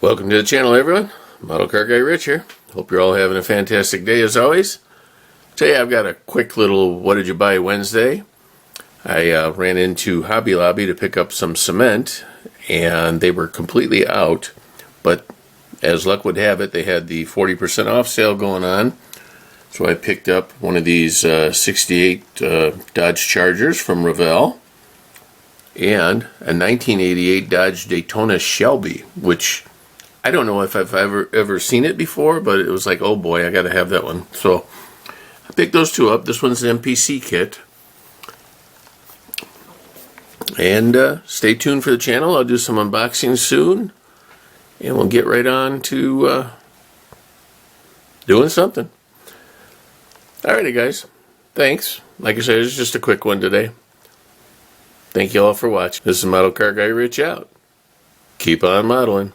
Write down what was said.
Welcome to the channel, everyone. Model Car Guy Rich here. Hope you're all having a fantastic day as always. Today I've got a quick little What Did You Buy Wednesday. I ran into Hobby Lobby to pick up some cement and they were completely out, but as luck would have it, they had the 40% off sale going on. So I picked up one of these 68 Dodge Chargers from Revell and a 1988 Dodge Daytona Shelby, which I don't know if I've ever seen it before, but it was like, oh boy, I gotta have that one. So I picked those two up. This one's an MPC kit. And stay tuned for the channel. I'll do some unboxing soon. And we'll get right on to doing something. Alrighty guys, thanks. Like I said, it's just a quick one today. Thank you all for watching. This is Model Car Guy Rich out. Keep on modeling.